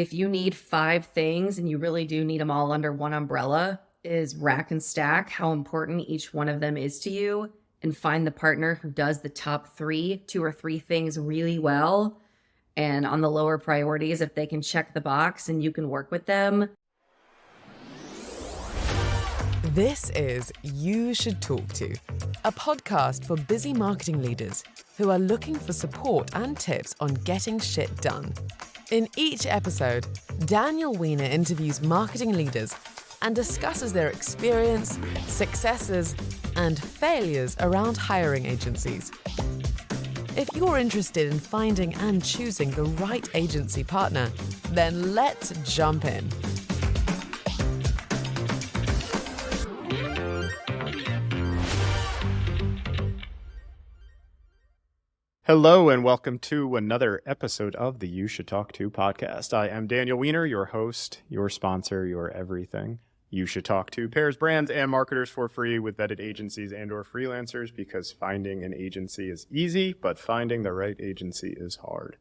If you need 5 things and you really do need them all under one umbrella, is rack and stack how important each one of them is to you and find the partner who does the top 2 or 3 things really well. And on the lower priorities, if they can check the box and you can work with them. This is You Should Talk To, a podcast for busy marketing leaders who are looking for support and tips on getting shit done. In each episode, Daniel Weiner interviews marketing leaders and discusses their experience, successes, and failures around hiring agencies. If you're interested in finding and choosing the right agency partner, then let's jump in. Hello and welcome to another episode of the You Should Talk To podcast. I am Daniel Weiner, your host, your sponsor, your everything. You Should Talk To pairs brands and marketers for free with vetted agencies and or freelancers because finding an agency is easy, but finding the right agency is hard.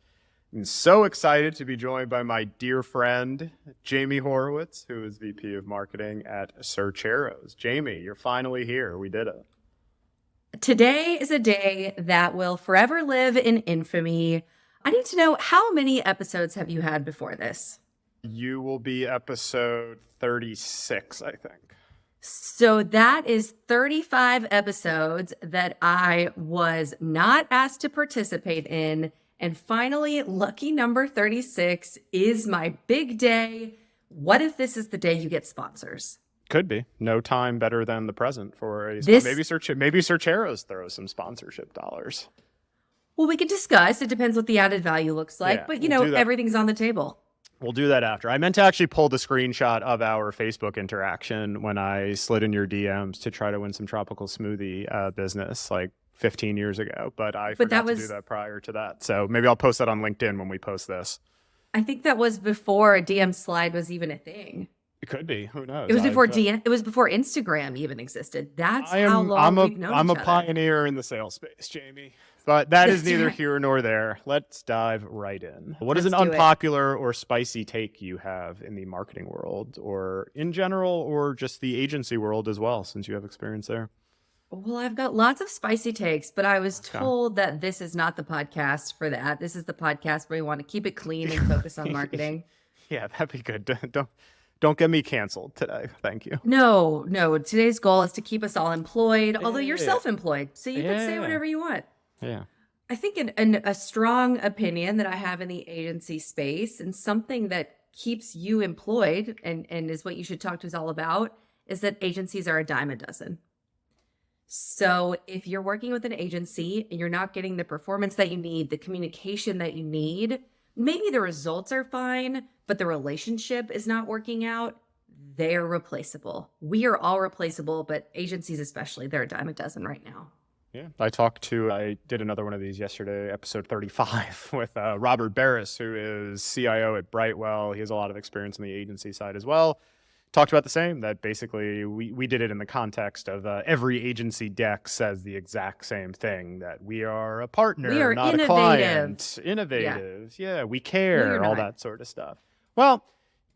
I'm so excited to be joined by my dear friend, Jami Horowitz, who is VP of Marketing at Surcheros. Jami, you're finally here. We did it. Today is a day that will forever live in infamy. I need to know, how many episodes have you had before this? You will be episode 36, I think. So that is 35 episodes that I was not asked to participate in. And finally, lucky number 36 is my big day. What if this is the day you get sponsors? Could be. No time better than the present for maybe Surcheros throws some sponsorship dollars. Well, we could discuss. It depends what the added value looks like. Yeah, but, everything's on the table. We'll do that after. I meant to actually pull the screenshot of our Facebook interaction when I slid in your DMs to try to win some tropical smoothie business like 15 years ago. But I forgot to do that prior to that. So maybe I'll post that on LinkedIn when we post this. I think that was before a DM slide was even a thing. It could be. Who knows? It was before It was before Instagram even existed. That's how long we've known I'm each a other. pioneer in the sales space, Jami. But that is neither here nor there. Let's dive right in. What is an unpopular or spicy take you have in the marketing world, or in general, or just the agency world as well, since you have experience there? Well, I've got lots of spicy takes, but I was told that this is not the podcast for that. This is the podcast where we want to keep it clean and focus on marketing. Yeah, that'd be good. Don't get me canceled today. Thank you. No. Today's goal is to keep us all employed, although you're self-employed, so you can say whatever you want. Yeah. I think a strong opinion that I have in the agency space, and something that keeps you employed and is what You Should Talk To is all about, is that agencies are a dime a dozen. So if you're working with an agency and you're not getting the performance that you need, the communication that you need, maybe the results are fine, but the relationship is not working out, they're replaceable. We are all replaceable, but agencies especially, they're a dime a dozen right now. Yeah, I did another one of these yesterday, episode 35, with Robert Barris, who is CIO at Brightwell. He has a lot of experience on the agency side as well. Talked about the same, that basically we did it in the context of every agency deck says the exact same thing, that we are a partner, we are not innovative. A client. Innovative. Yeah, we care, all that sort of stuff. Well,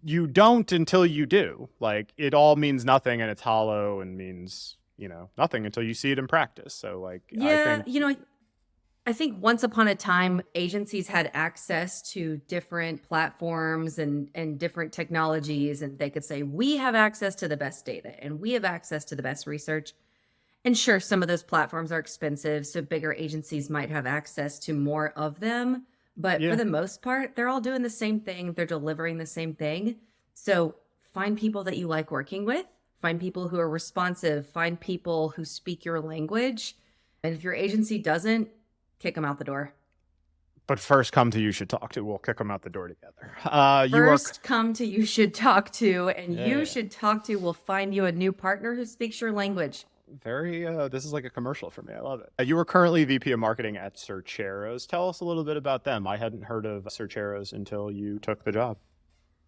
you don't until you do. Like, it all means nothing and it's hollow and means, nothing until you see it in practice. So I think once upon a time, agencies had access to different platforms and different technologies, and they could say, we have access to the best data and we have access to the best research. And sure, some of those platforms are expensive, so bigger agencies might have access to more of them. But for the most part, they're all doing the same thing. They're delivering the same thing. So find people that you like working with, find people who are responsive, find people who speak your language. And if your agency doesn't, kick them out the door. But first come to You Should Talk To. We'll kick them out the door together. Come to You Should Talk To, and You Should Talk To will find you a new partner who speaks your language. This is like a commercial for me. I love it. You were currently VP of Marketing at Surcheros. Tell us a little bit about them. I hadn't heard of Surcheros until you took the job.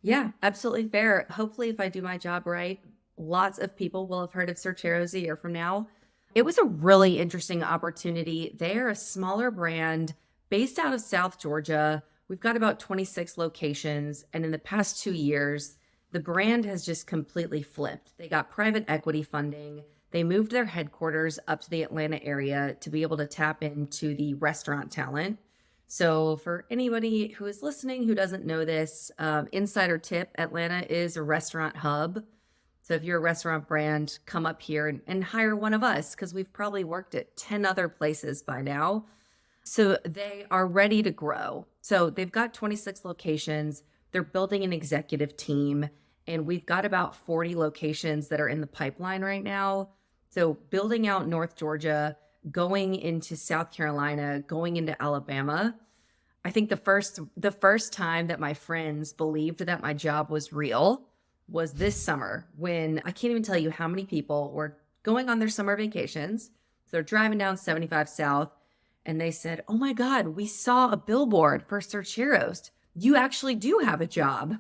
Yeah, absolutely fair. Hopefully, if I do my job right, lots of people will have heard of Surcheros a year from now. It was a really interesting opportunity. They're a smaller brand based out of South Georgia, we've got about 26 locations. And in the past 2 years, the brand has just completely flipped. They got private equity funding. They moved their headquarters up to the Atlanta area to be able to tap into the restaurant talent. So for anybody who is listening who doesn't know this, insider tip, Atlanta is a restaurant hub. So if you're a restaurant brand, come up here and hire one of us because we've probably worked at 10 other places by now. So they are ready to grow. So they've got 26 locations. They're building an executive team, and we've got about 40 locations that are in the pipeline right now. So building out North Georgia, going into South Carolina, going into Alabama. I think the first time that my friends believed that my job was real was this summer, when I can't even tell you how many people were going on their summer vacations. So they're driving down 75 South, and they said, "Oh my God, we saw a billboard for Surcheros. You actually do have a job."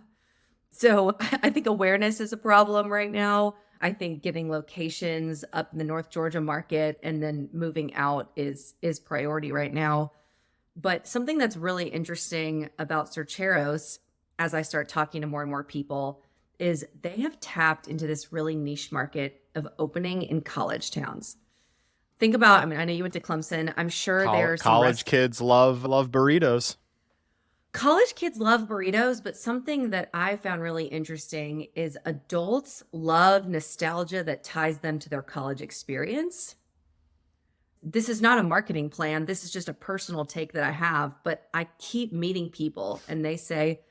So I think awareness is a problem right now. I think getting locations up in the North Georgia market and then moving out is priority right now. But something that's really interesting about Surcheros, as I start talking to more and more people, is they have tapped into this really niche market of opening in college towns. Think about, I mean, I know you went to Clemson. I'm sure there's college kids love burritos. College kids love burritos, but something that I found really interesting is adults love nostalgia that ties them to their college experience. This is not a marketing plan. This is just a personal take that I have, but I keep meeting people and they say,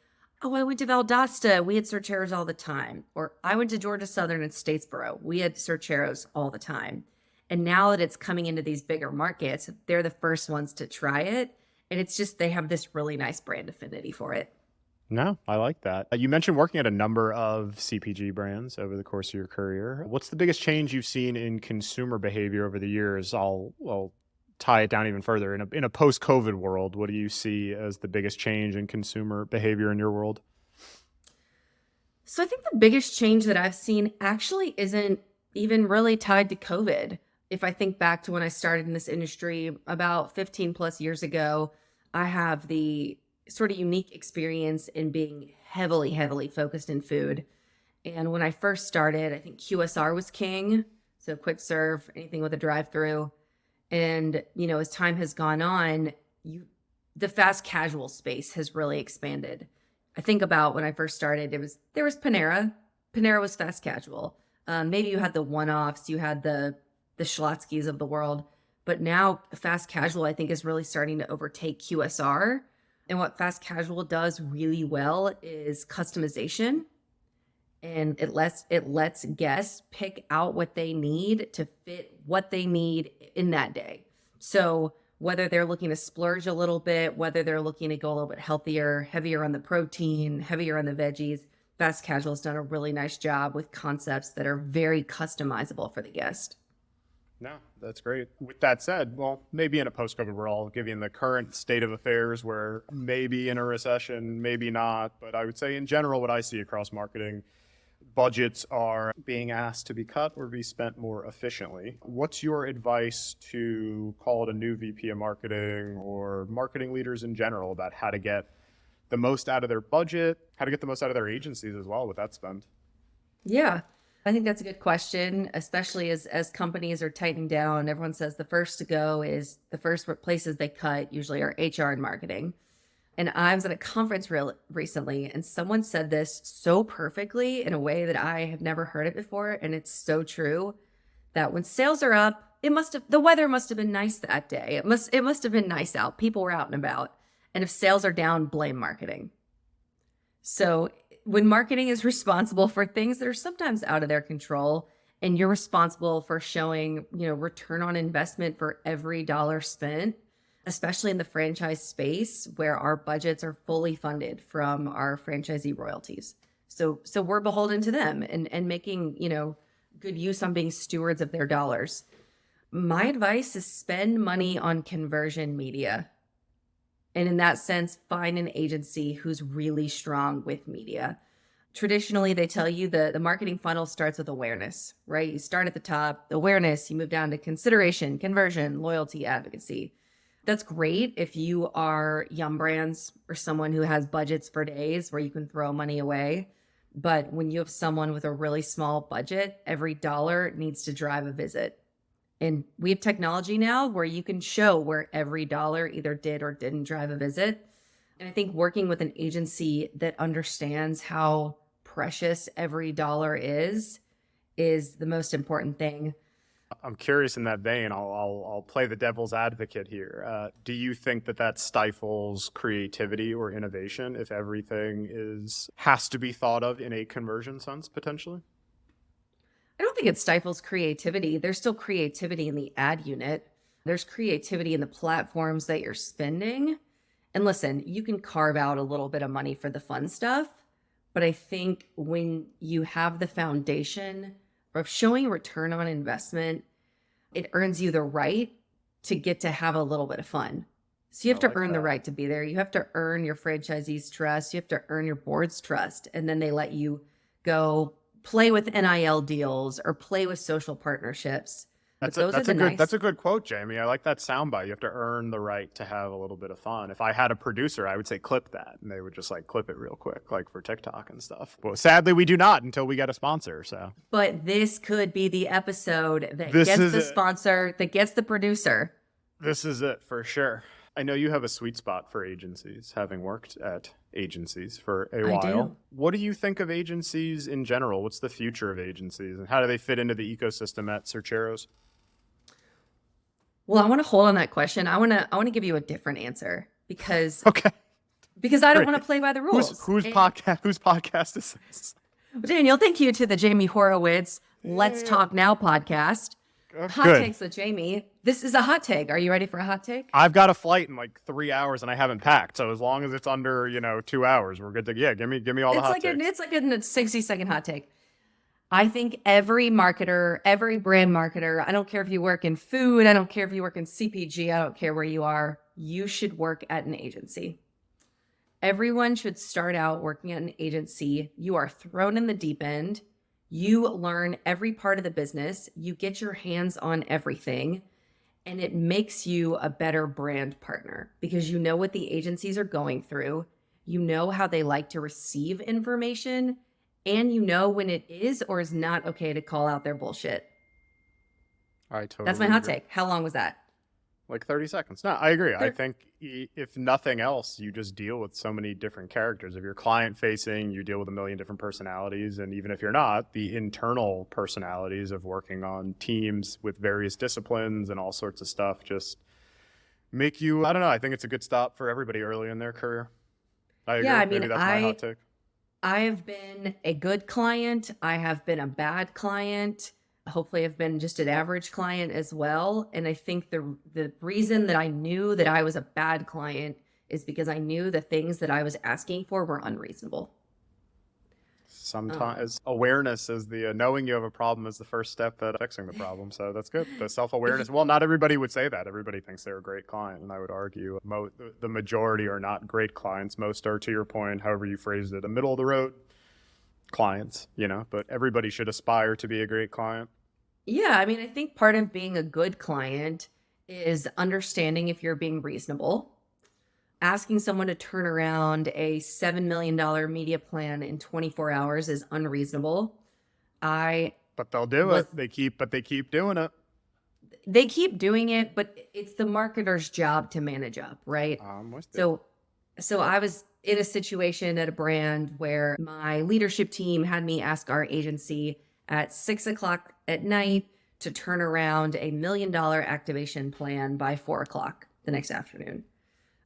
"Oh, I went to Valdosta. We had Surcheros all the time." Or "I went to Georgia Southern and Statesboro. We had Surcheros all the time." And now that it's coming into these bigger markets, they're the first ones to try it. And it's just, they have this really nice brand affinity for it. No, I like that. You mentioned working at a number of CPG brands over the course of your career. What's the biggest change you've seen in consumer behavior over the years? I'll tie it down even further. In a post-COVID world, what do you see as the biggest change in consumer behavior in your world? So I think the biggest change that I've seen actually isn't even really tied to COVID. If I think back to when I started in this industry about 15 plus years ago, I have the sort of unique experience in being heavily, heavily focused in food. And when I first started, I think QSR was king. So quick serve, anything with a drive-through. And, as time has gone on, the fast casual space has really expanded. I think about when I first started, there was Panera. Panera was fast casual. Maybe you had the one-offs, you had the Schlotzskys of the world, but now fast casual, I think, is really starting to overtake QSR. And what fast casual does really well is customization. And it lets guests pick out what they need to fit what they need in that day. So whether they're looking to splurge a little bit, whether they're looking to go a little bit healthier, heavier on the protein, heavier on the veggies, fast casual has done a really nice job with concepts that are very customizable for the guest. No, that's great. With that said, well, maybe in a post-COVID world, given the current state of affairs, we're maybe in a recession, maybe not, but I would say in general, what I see across marketing, budgets are being asked to be cut or be spent more efficiently. What's your advice to call it a new VP of marketing or marketing leaders in general about how to get the most out of their budget, how to get the most out of their agencies as well with that spend? Yeah, I think that's a good question, especially as companies are tightening down. Everyone says the first to go is the first places they cut usually are HR and marketing. And I was at a conference recently, and someone said this so perfectly in a way that I have never heard it before. And it's so true that when sales are up, the weather must have been nice that day. It must have been nice out. People were out and about. And if sales are down, blame marketing. So when marketing is responsible for things that are sometimes out of their control, and you're responsible for showing, return on investment for every dollar spent, especially in the franchise space where our budgets are fully funded from our franchisee royalties. So we're beholden to them and making, good use on being stewards of their dollars. My advice is spend money on conversion media. And in that sense, find an agency who's really strong with media. Traditionally, they tell you the marketing funnel starts with awareness, right? You start at the top, awareness, you move down to consideration, conversion, loyalty, advocacy. That's great if you are Yum Brands or someone who has budgets for days where you can throw money away. But when you have someone with a really small budget, every dollar needs to drive a visit. And we have technology now where you can show where every dollar either did or didn't drive a visit. And I think working with an agency that understands how precious every dollar is the most important thing. I'm curious in that vein. I'll play the devil's advocate here. Do you think that stifles creativity or innovation if everything has to be thought of in a conversion sense potentially? I don't think it stifles creativity. There's still creativity in the ad unit. There's creativity in the platforms that you're spending. And listen, you can carve out a little bit of money for the fun stuff. But I think when you have the foundation of showing return on investment, it earns you the right to get to have a little bit of fun. So you have to earn the right to be there. You have to earn your franchisees' trust. You have to earn your board's trust. And then they let you go play with NIL deals or play with social partnerships. That's a good quote, Jamie. I like that soundbite. You have to earn the right to have a little bit of fun. If I had a producer, I would say clip that, and they would just like clip it real quick, like for TikTok and stuff. But sadly, we do not until we get a sponsor. So, but this could be the episode that gets the sponsor, that gets the producer. This is it for sure. I know you have a sweet spot for agencies, having worked at agencies for a while. I do. What do you think of agencies in general? What's the future of agencies, and how do they fit into the ecosystem at Surcheros? Well, I want to hold on that question. I want to give you a different answer because okay. Because I don't want to play by the rules. Whose podcast is this? Daniel, thank you to the Jami Horowitz Let's Talk Now podcast. Hot takes with Jamie. This is a hot take. Are you ready for a hot take? I've got a flight in like 3 hours and I haven't packed. So as long as it's under, 2 hours, we're good to give me all the hot takes. It's like a 60-second hot take. I think every marketer, every brand marketer, I don't care if you work in food, I don't care if you work in CPG, I don't care where you are, you should work at an agency. Everyone should start out working at an agency. You are thrown in the deep end. You learn every part of the business. You get your hands on everything. And it makes you a better brand partner because you know what the agencies are going through. You know how they like to receive information. And you know when it is or is not okay to call out their bullshit. I totally That's my hot agree. take. How long was that? Like 30 seconds. No, I agree. I think if nothing else, you just deal with so many different characters. If you're client facing, you deal with a million different personalities. And even if you're not, the internal personalities of working on teams with various disciplines and all sorts of stuff just make you, I don't know, I think it's a good stop for everybody early in their career. I agree. Yeah, I mean, Maybe that's my hot take. I have been a good client. I have been a bad client. Hopefully I've been just an average client as well. And I think the reason that I knew that I was a bad client is because I knew the things that I was asking for were unreasonable. Sometimes awareness is knowing you have a problem is the first step at fixing the problem. So that's good. The self-awareness. Well, not everybody would say that. Everybody thinks they're a great client. And I would argue the majority are not great clients. Most are, to your point, however you phrased it, a middle of the road clients, but everybody should aspire to be a great client. Yeah. I mean, I think part of being a good client is understanding if you're being reasonable. Asking someone to turn around a $7 million media plan in 24 hours is unreasonable. But they'll do it. They keep doing it. They keep doing it, but it's the marketer's job to manage up, right? So I was in a situation at a brand where my leadership team had me ask our agency at 6:00 at night to turn around a $1 million activation plan by 4:00 the next afternoon.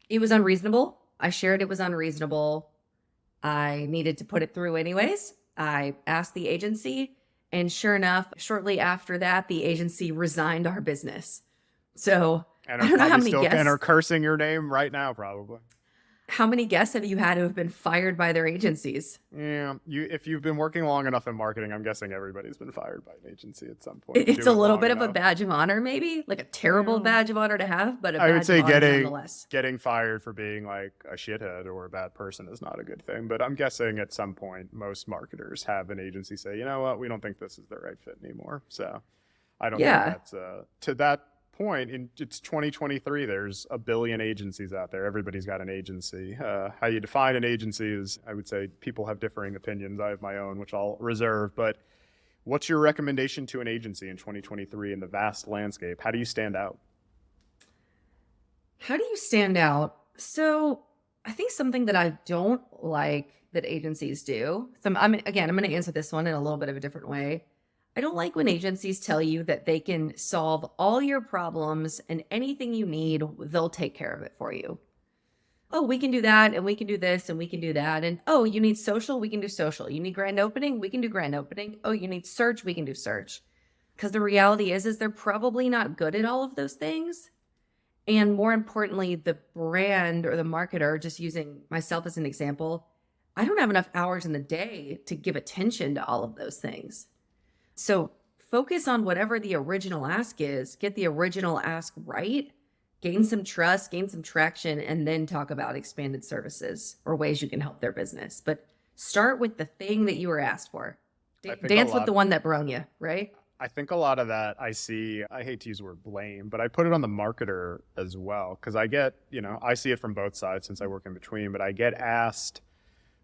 It was unreasonable. I shared it was unreasonable. I needed to put it through anyways. I asked the agency, and sure enough, shortly after that, the agency resigned our business. So and I don't know how many guests. And are cursing your name right now, probably. How many guests have you had who have been fired by their agencies? Yeah, if you've been working long enough in marketing, I'm guessing everybody's been fired by an agency at some point. It's a little bit of a badge of honor, maybe like a terrible badge of honor to have, but I would say nonetheless. Getting fired for being like a shithead or a bad person is not a good thing. But I'm guessing at some point, most marketers have an agency say, you know what, we don't think this is the right fit anymore. So I don't think that's to that point, it's 2023. There's a billion agencies out there. Everybody's got an agency. How you define an agency is, I would say, people have differing opinions. I have my own, which I'll reserve. But what's your recommendation to an agency in 2023 in the vast landscape? How do you stand out? How do you stand out? So I think something that I don't like that agencies do. I'm going to answer this one in a little bit of a different way. I don't like when agencies tell you that they can solve all your problems and anything you need, they'll take care of it for you. Oh, we can do that, and we can do this, and we can do that. And oh, you need social, we can do social. You need grand opening, we can do grand opening. Oh, you need search, we can do search. Because the reality is they're probably not good at all of those things. And more importantly, the brand or the marketer, just using myself as an example, I don't have enough hours in the day to give attention to all of those things. So focus on whatever the original ask is, get the original ask right, gain some trust, gain some traction, and then talk about expanded services or ways you can help their business. But start with the thing that you were asked for. Dance with the one that brung you, right? I think a lot of that I hate to use the word blame, but I put it on the marketer as well. Because I see it from both sides since I work in between, but I get asked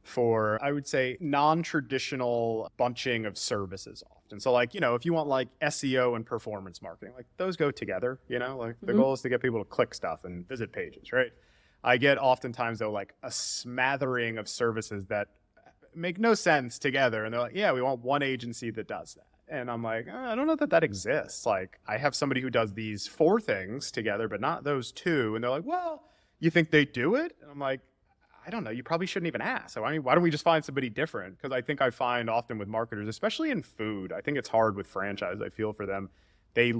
for, I would say, non-traditional bunching of services often. So if you want SEO and performance marketing, those go together, the goal is to get people to click stuff and visit pages, right? I get oftentimes though, a smattering of services that make no sense together. And they're like, yeah, we want one agency that does that. And I'm like, I don't know that exists. I have somebody who does these 4 things together, but not those 2. And they're like, well, you think they do it? And I'm like, I don't know. You probably shouldn't even ask. So why don't we just find somebody different? Because I think I find often with marketers, especially in food, I think it's hard with franchise. I feel for them. They're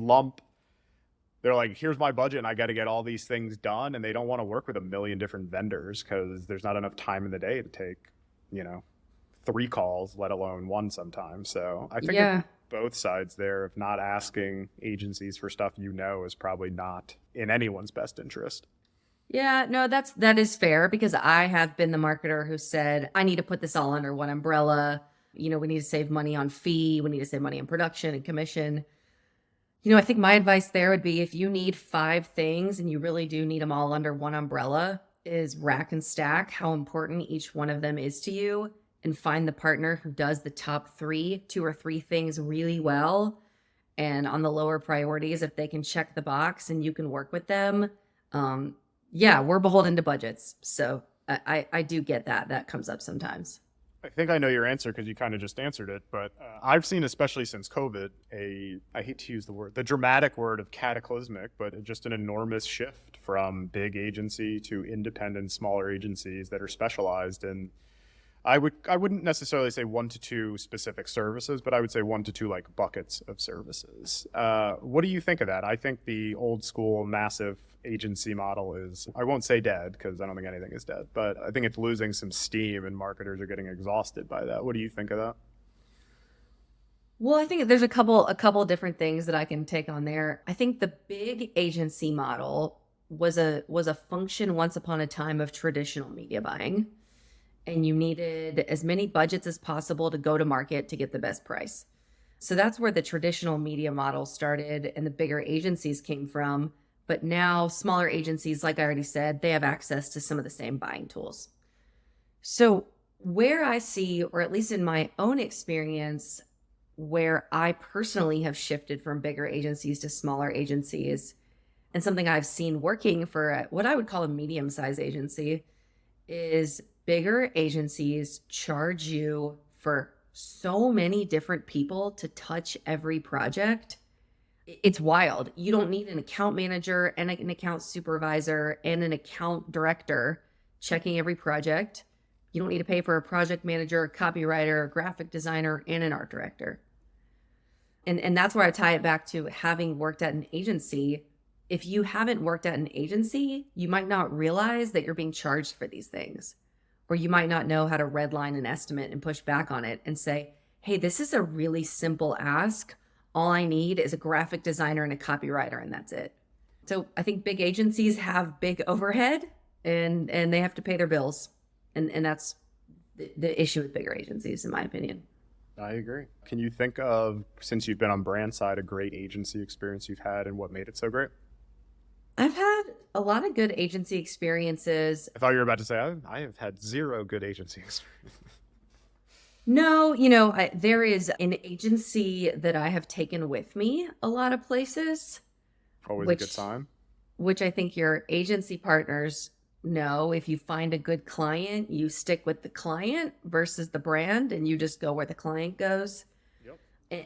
like, here's my budget and I got to get all these things done. And they don't want to work with a million different vendors because there's not enough time in the day to take, 3 calls, let alone 1 sometimes. So I think both sides there of not asking agencies for stuff is probably not in anyone's best interest. Yeah, no, that is fair because I have been the marketer who said, I need to put this all under one umbrella. We need to save money on fee. We need to save money on production and commission. I think my advice there would be if you need 5 things and you really do need them all under one umbrella, is rack and stack how important each one of them is to you and find the partner who does the top 2 or 3 things really well. And on the lower priorities, if they can check the box and you can work with them, we're beholden to budgets. So I do get that. That comes up sometimes. I think I know your answer because you kind of just answered it. But I've seen, especially since COVID, I hate to use the dramatic word of cataclysmic, but just an enormous shift from big agency to independent, smaller agencies that are specialized in, I wouldn't necessarily say 1 to 2 specific services, but I would say 1 to 2 buckets of services. What do you think of that? I think the old school massive agency model is, I won't say dead because I don't think anything is dead, but I think it's losing some steam and marketers are getting exhausted by that. What do you think of that? Well, I think there's a couple different things that I can take on there. I think the big agency model was a function once upon a time of traditional media buying. And you needed as many budgets as possible to go to market to get the best price. So that's where the traditional media model started and the bigger agencies came from. But now smaller agencies, like I already said, they have access to some of the same buying tools. So where I see, or at least in my own experience, where I personally have shifted from bigger agencies to smaller agencies, and something I've seen working for what I would call a medium-sized agency, is bigger agencies charge you for so many different people to touch every project. It's wild. You don't need an account manager and an account supervisor and an account director checking every project. You don't need to pay for a project manager, a copywriter, a graphic designer, and an art director. And that's where I tie it back to having worked at an agency. If you haven't worked at an agency, you might not realize that you're being charged for these things. Or you might not know how to redline an estimate and push back on it and say, hey, this is a really simple ask. All I need is a graphic designer and a copywriter, and that's it. So I think big agencies have big overhead and they have to pay their bills. And that's the issue with bigger agencies, in my opinion. I agree. Can you think of, since you've been on brand side, a great agency experience you've had and what made it so great? I've had a lot of good agency experiences. I thought you were about to say, I have had zero good agency experience. No, there is an agency that I have taken with me a lot of places, Always a good which sign. which I think your agency partners know. If you find a good client, you stick with the client versus the brand, and you just go where the client goes. Yep.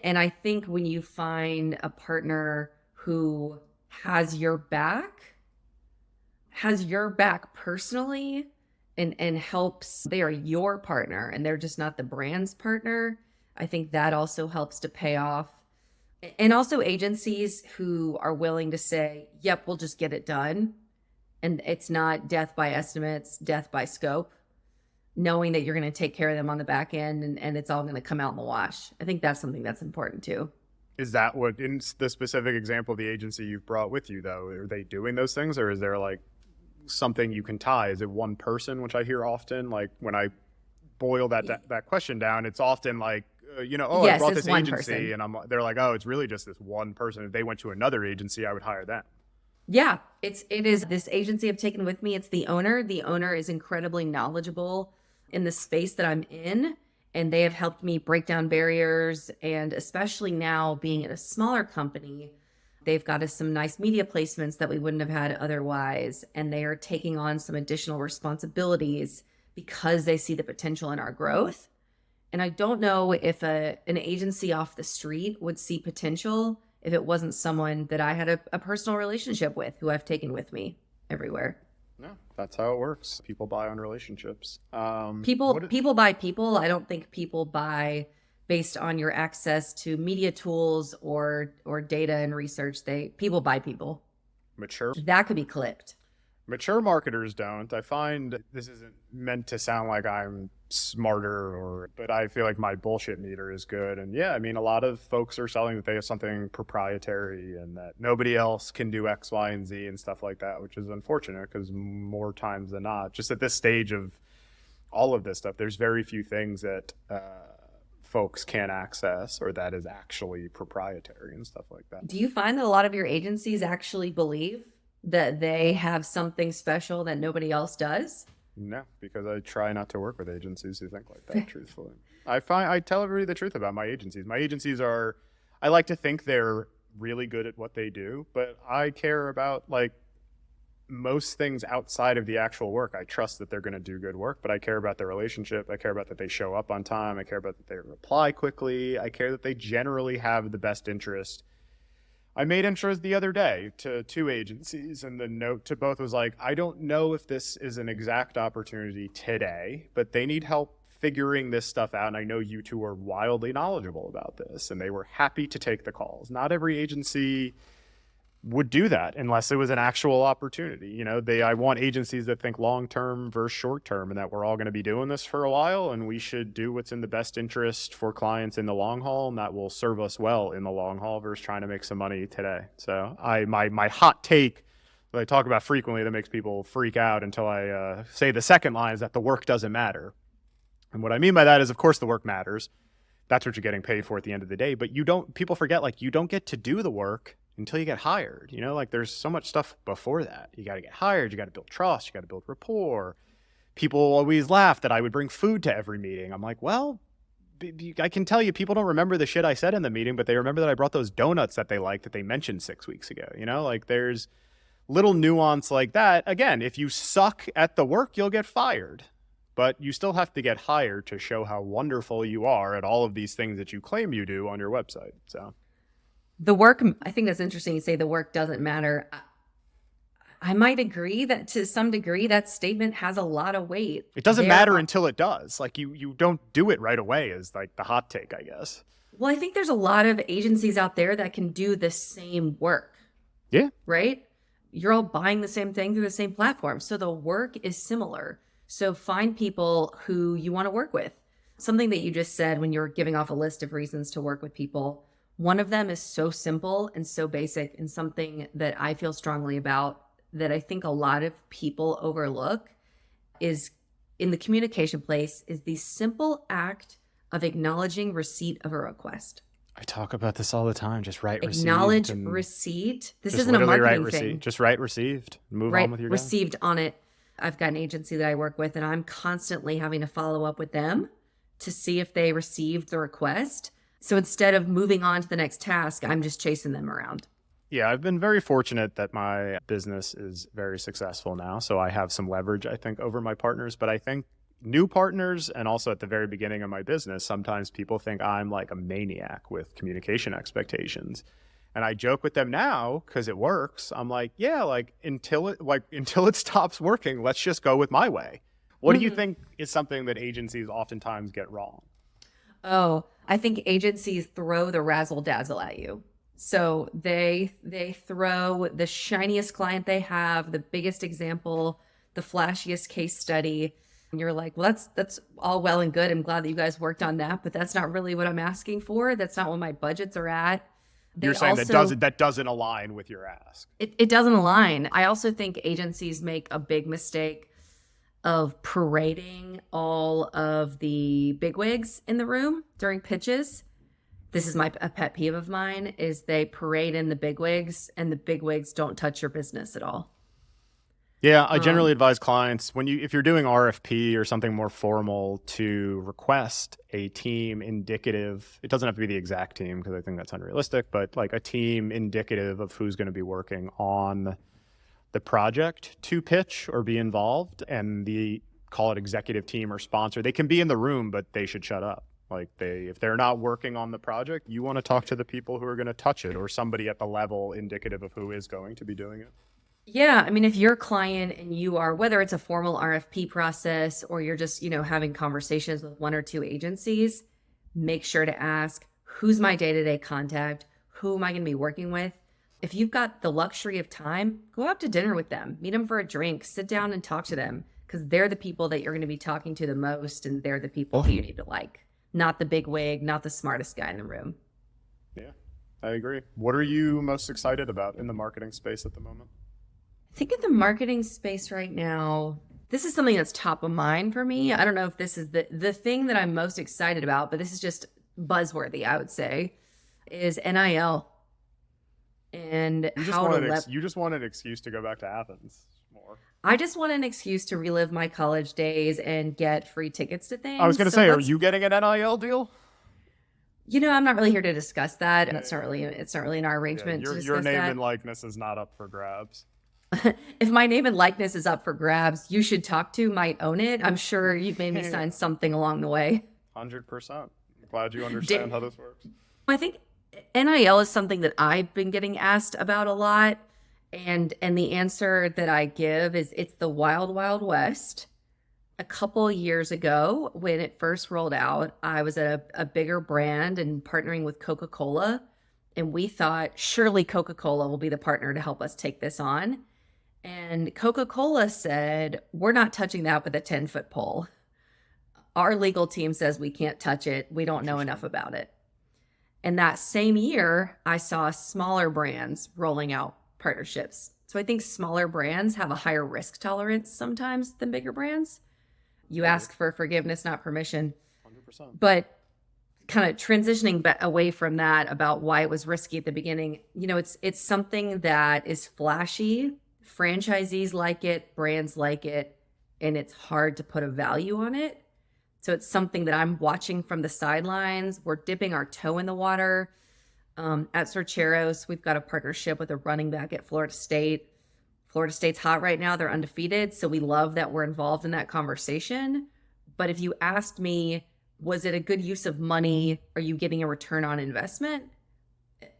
And I think when you find a partner who has your back personally, and helps, they are your partner and they're just not the brand's partner, I think that also helps to pay off. And also agencies who are willing to say, yep, we'll just get it done. And it's not death by estimates, death by scope, knowing that you're going to take care of them on the back end, and it's all going to come out in the wash. I think that's something that's important too. Is that what, in the specific example of the agency you've brought with you, though, are they doing those things, or is there like something you can tie? Is it one person, which I hear often? Like when I boil that question down, it's often like, I Yes, brought it's this one agency, person. and they're like, oh, it's really just this one person. If they went to another agency, I would hire them. Yeah, it is this agency I've taken with me. It's the owner. The owner is incredibly knowledgeable in the space that I'm in, and they have helped me break down barriers. And especially now being at a smaller company, they've got us some nice media placements that we wouldn't have had otherwise. And they are taking on some additional responsibilities because they see the potential in our growth. And I don't know if an agency off the street would see potential if it wasn't someone that I had a personal relationship with, who I've taken with me everywhere. No, that's how it works. People buy on relationships. People buy people. I don't think people buy based on your access to media tools or data and research. People buy people. Mature That could be clipped. Mature marketers don't. I find this isn't meant to sound like I'm smarter, but I feel like my bullshit meter is good. And yeah, I mean, a lot of folks are selling that they have something proprietary and that nobody else can do X, Y, and Z and stuff like that, which is unfortunate because more times than not, just at this stage of all of this stuff, there's very few things that folks can access or that is actually proprietary and stuff like that. Do you find that a lot of your agencies actually believe that they have something special that nobody else does? No, because I try not to work with agencies who think like that, truthfully. I tell everybody the truth about my agencies. My agencies I like to think they're really good at what they do, but I care about like most things outside of the actual work. I trust that they're going to do good work, but I care about their relationship. I care about that they show up on time. I care about that they reply quickly. I care that they generally have the best interest. I made intros the other day to two agencies, and the note to both was like, I don't know if this is an exact opportunity today, but they need help figuring this stuff out. And I know you two are wildly knowledgeable about this, and they were happy to take the calls. Not every agency would do that unless it was an actual opportunity. I want agencies that think long-term versus short-term, and that we're all going to be doing this for a while, and we should do what's in the best interest for clients in the long haul, and that will serve us well in the long haul versus trying to make some money today. So my hot take that I talk about frequently that makes people freak out until I say the second line is that the work doesn't matter. And what I mean by that is, of course, the work matters. That's what you're getting paid for at the end of the day. But people forget, like, you don't get to do the work until you get hired. Like there's so much stuff before that. You got to get hired. You got to build trust. You got to build rapport. People always laugh that I would bring food to every meeting. I'm like, well, I can tell you, people don't remember the shit I said in the meeting, but they remember that I brought those donuts that they liked that they mentioned 6 weeks ago. Like there's little nuance like that. Again, if you suck at the work, you'll get fired. But you still have to get hired to show how wonderful you are at all of these things that you claim you do on your website. So The work, I think that's interesting. You say the work doesn't matter. I might agree that to some degree that statement has a lot of weight. It doesn't matter until it does. Like you don't do it right away is like the hot take, I guess. Well, I think there's a lot of agencies out there that can do the same work. Yeah. Right? You're all buying the same thing through the same platform. So the work is similar. So find people who you want to work with. Something that you just said when you were giving off a list of reasons to work with people. One of them is so simple and so basic, and something that I feel strongly about that I think a lot of people overlook is in the communication place is the simple act of acknowledging receipt of a request. I talk about this all the time. Just write received. Acknowledge And receipt. This just isn't a literally write marketing receipt. thing. Just write received. Move on Right, with your day. received on it. I've got an agency that I work with, and I'm constantly having to follow up with them to see if they received the request. So instead of moving on to the next task, I'm just chasing them around. Yeah, I've been very fortunate that my business is very successful now. So I have some leverage, I think, over my partners. But I think new partners, and also at the very beginning of my business, sometimes people think I'm like a maniac with communication expectations. And I joke with them now because it works. I'm like, yeah, like until it stops working, let's just go with my way. What do you think is something that agencies oftentimes get wrong? Oh, I think agencies throw the razzle dazzle at you. So they throw the shiniest client they have, the biggest example, the flashiest case study. And you're like, well, that's all well and good. I'm glad that you guys worked on that, but that's not really what I'm asking for. That's not what my budgets are at. You're saying that doesn't align with your ask. It doesn't align. I also think agencies make a big mistake of parading all of the bigwigs in the room during pitches. This is a pet peeve of mine, is they parade in the bigwigs and the bigwigs don't touch your business at all. Yeah, I generally advise clients if you're doing RFP or something more formal to request a team indicative. It doesn't have to be the exact team because I think that's unrealistic, but like a team indicative of who's going to be working on the project to pitch or be involved, and the call it executive team or sponsor. They can be in the room, but they should shut up. Like if they're not working on the project, you want to talk to the people who are going to touch it, or somebody at the level indicative of who is going to be doing it. Yeah, I mean, if you're a client and you are, whether it's a formal RFP process or you're just, having conversations with one or two agencies, make sure to ask, who's my day-to-day contact? Who am I going to be working with? If you've got the luxury of time, go out to dinner with them, meet them for a drink, sit down and talk to them, because they're the people that you're going to be talking to the most, and they're the people that you need to like, not the big wig, not the smartest guy in the room. Yeah, I agree. What are you most excited about in the marketing space at the moment? I think in the marketing space right now, this is something that's top of mind for me. I don't know if this is the thing that I'm most excited about, but this is just buzzworthy, I would say, is NIL. And you just want an excuse to go back to Athens more. I just want an excuse to relive my college days and get free tickets to things. I was going to say, are you getting an NIL deal? I'm not really here to discuss that. It's not really in our arrangement to discuss your name that. and likeness is not up for grabs. If my name and likeness is up for grabs, You Should Talk To might own it. I'm sure you've made me sign something along the way. 100%. I'm glad you understand how this works. I think NIL is something that I've been getting asked about a lot. And the answer that I give is it's the wild, wild west. A couple years ago, when it first rolled out, I was at a bigger brand and partnering with Coca-Cola. And we thought, surely Coca-Cola will be the partner to help us take this on. And Coca-Cola said, we're not touching that with a 10-foot pole. Our legal team says we can't touch it. We don't know enough about it. And that same year, I saw smaller brands rolling out partnerships. So I think smaller brands have a higher risk tolerance sometimes than bigger brands. You ask for forgiveness, not permission. 100%. But kind of transitioning away from that about why it was risky at the beginning, it's something that is flashy. Franchisees like it, brands like it, and it's hard to put a value on it. So it's something that I'm watching from the sidelines. We're dipping our toe in the water. At Surcheros, we've got a partnership with a running back at Florida State. Florida State's hot right now. They're undefeated. So we love that we're involved in that conversation. But if you asked me, was it a good use of money? Are you getting a return on investment?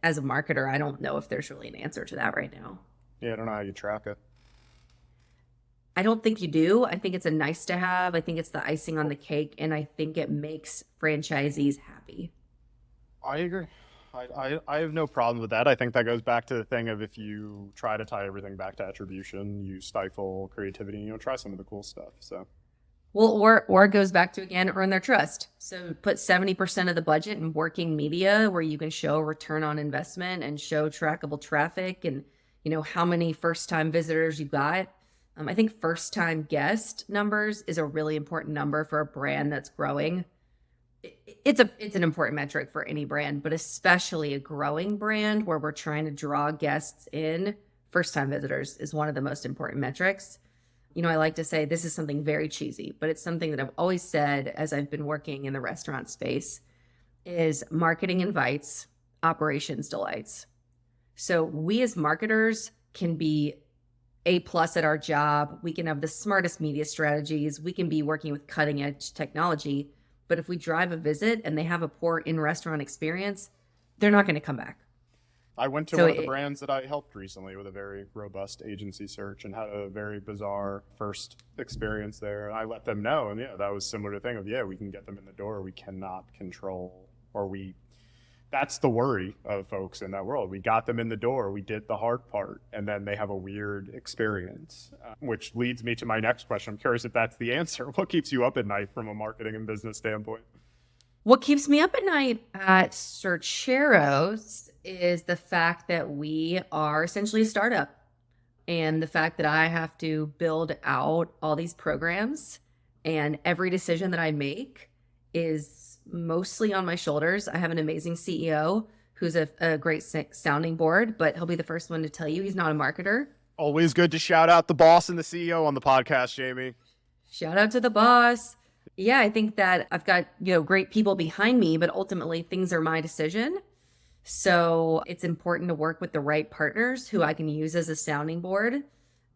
As a marketer, I don't know if there's really an answer to that right now. Yeah, I don't know how you track it. I don't think you do. I think it's a nice to have. I think it's the icing on the cake, and I think it makes franchisees happy. I agree. I have no problem with that. I think that goes back to the thing of if you try to tie everything back to attribution, you stifle creativity, try some of the cool stuff. So, well, or it goes back to, again, earn their trust. So put 70% of the budget in working media where you can show return on investment and show trackable traffic and, how many first-time visitors you got. I think first-time guest numbers is a really important number for a brand that's growing. It's an important metric for any brand, but especially a growing brand where we're trying to draw guests in. First time visitors is one of the most important metrics. I like to say this is something very cheesy, but it's something that I've always said as I've been working in the restaurant space is marketing invites, operations delights. So we as marketers can be A+ at our job. We can have the smartest media strategies. We can be working with cutting edge technology. But if we drive a visit and they have a poor in-restaurant experience, they're not going to come back. I went to one of the brands that I helped recently with a very robust agency search and had a very bizarre first experience there. I let them know, and that was similar to the thing of, we can get them in the door. We cannot control, that's the worry of folks in that world. We got them in the door. We did the hard part, and then they have a weird experience, which leads me to my next question. I'm curious if that's the answer. What keeps you up at night from a marketing and business standpoint? What keeps me up at night at Surcheros is the fact that we are essentially a startup, and the fact that I have to build out all these programs, and every decision that I make is mostly on my shoulders. I have an amazing CEO who's a great sounding board, but he'll be the first one to tell you he's not a marketer. Always good to shout out the boss and the CEO on the podcast, Jami. Shout out to the boss. Yeah, I think that I've got, great people behind me, but ultimately things are my decision. So it's important to work with the right partners who I can use as a sounding board.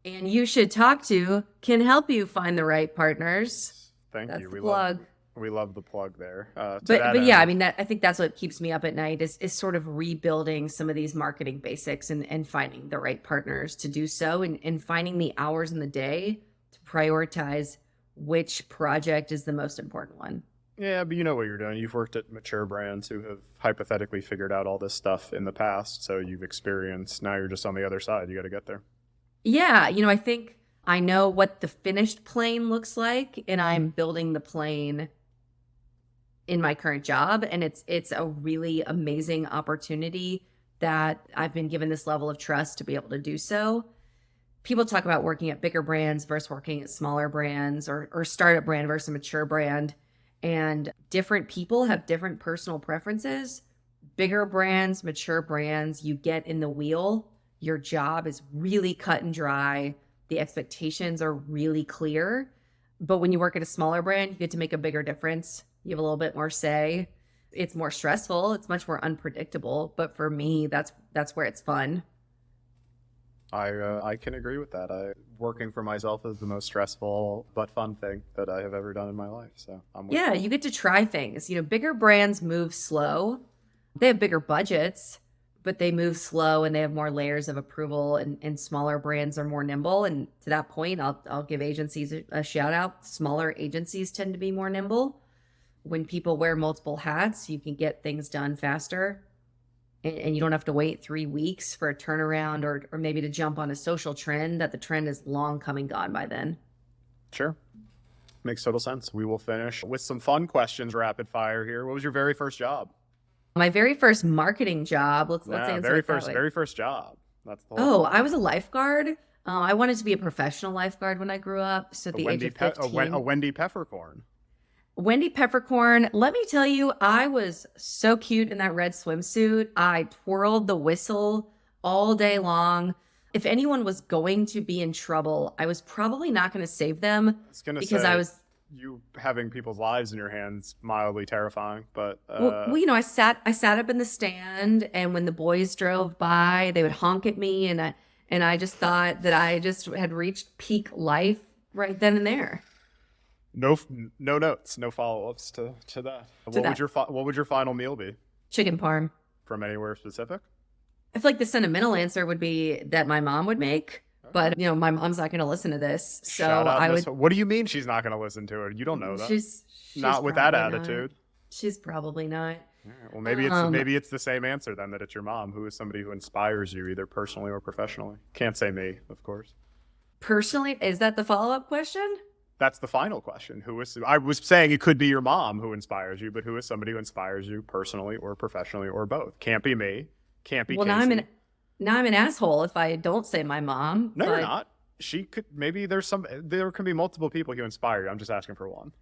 And You Should Talk To can help you find the right partners. Thank That's you. The plug. We love the plug there. But yeah, I mean, I think that's what keeps me up at night is sort of rebuilding some of these marketing basics and finding the right partners to do so, and finding the hours in the day to prioritize which project is the most important one. Yeah, but you know what you're doing. You've worked at mature brands who have hypothetically figured out all this stuff in the past. So you've experienced, now you're just on the other side. You got to get there. Yeah, I think I know what the finished plane looks like, and I'm building the plane in my current job, and it's a really amazing opportunity that I've been given this level of trust to be able to do so. People talk about working at bigger brands versus working at smaller brands, or startup brand versus a mature brand, and different people have different personal preferences. Bigger brands, mature brands, you get in the wheel. Your job is really cut and dry. The expectations are really clear. But when you work at a smaller brand, you get to make a bigger difference. You have a little bit more say. It's more stressful. It's much more unpredictable. But for me, that's where it's fun. I can agree with that. Working for myself is the most stressful but fun thing that I have ever done in my life. So you get to try things. Bigger brands move slow. They have bigger budgets, but they move slow and they have more layers of approval, and smaller brands are more nimble. And to that point, I'll give agencies a shout out. Smaller agencies tend to be more nimble. When people wear multiple hats, you can get things done faster, and you don't have to wait 3 weeks for a turnaround or maybe to jump on a social trend that the trend is long come and gone by then. Sure. Makes total sense. We will finish with some fun questions, rapid fire here. What was your very first job? My very first marketing job. Let's answer very first job. That's the whole I was a lifeguard. I wanted to be a professional lifeguard when I grew up. So at the age of 15. A Wendy Peppercorn. Wendy Peppercorn, let me tell you, I was so cute in that red swimsuit. I twirled the whistle all day long. If anyone was going to be in trouble, I was probably not going to save them you having people's lives in your hands, mildly terrifying. But I sat up in the stand, and when the boys drove by, they would honk at me, and I just thought that I just had reached peak life right then and there. No notes, no follow-ups to that. What would your final meal be? Chicken parm. From anywhere specific? I feel like the sentimental answer would be that my mom would make, but my mom's not going to listen to this. So I would. What do you mean she's not going to listen to it? You don't know that. She's not with that attitude. Not. She's probably not. Well, maybe it's the same answer then, that it's your mom, who is somebody who inspires you either personally or professionally. Can't say me, of course. Personally, is that the follow-up question? That's the final question. I was saying it could be your mom who inspires you, but who is somebody who inspires you personally or professionally or both? Can't be me. Can't be Casey. Now I'm an asshole if I don't say my mom. No, you're not. She could. Maybe there can be multiple people who inspire you. I'm just asking for one.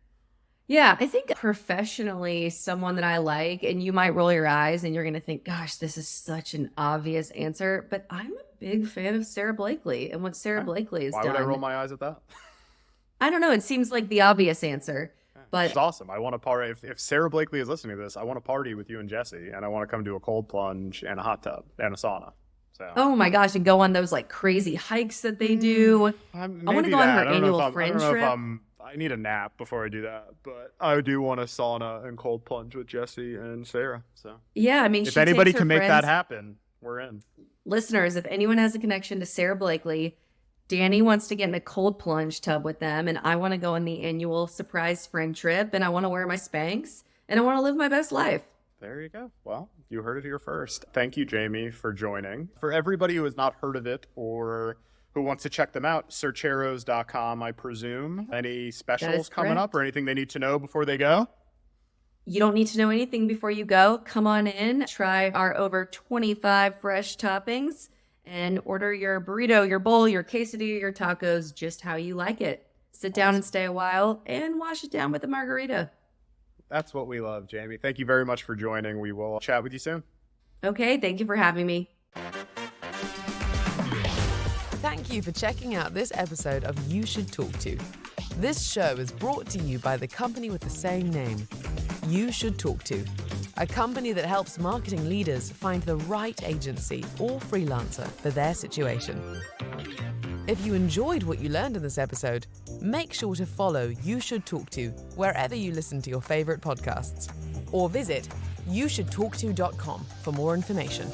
Yeah, I think professionally, someone that I like, and you might roll your eyes and you're going to think, gosh, this is such an obvious answer. But I'm a big fan of Sarah Blakely and what Sarah Blakely has Why done. would I roll my eyes at that? I don't know. It seems like the obvious answer. But It's awesome. I want to party. If Sarah Blakely is listening to this, I want to party with you and Jesse, and I want to come do a cold plunge and a hot tub and a sauna. So, oh my gosh, and go on those like crazy hikes that they do. I want to go on her annual friend trip. I need a nap before I do that, but I do want a sauna and cold plunge with Jesse and Sarah. So Yeah, I mean, if she anybody takes her can make that friends- happen, we're in. Listeners, if anyone has a connection to Sarah Blakely, Danny wants to get in a cold plunge tub with them, and I want to go on the annual surprise friend trip, and I want to wear my Spanx, and I want to live my best life. There you go. Well, you heard it here first. Thank you, Jami, for joining. For everybody who has not heard of it or who wants to check them out, Surcheros.com, I presume. Any specials coming up or anything they need to know before they go? You don't need to know anything before you go. Come on in, try our over 25 fresh toppings, and order your burrito, your bowl, your quesadilla, your tacos, just how you like it. Sit down and stay a while and wash it down with a margarita. That's what we love, Jami. Thank you very much for joining. We will chat with you soon. Okay, thank you for having me. Thank you for checking out this episode of You Should Talk To. This show is brought to you by the company with the same name, You Should Talk To, a company that helps marketing leaders find the right agency or freelancer for their situation. If you enjoyed what you learned in this episode, make sure to follow You Should Talk To wherever you listen to your favorite podcasts, or visit YouShouldTalkTo.com for more information.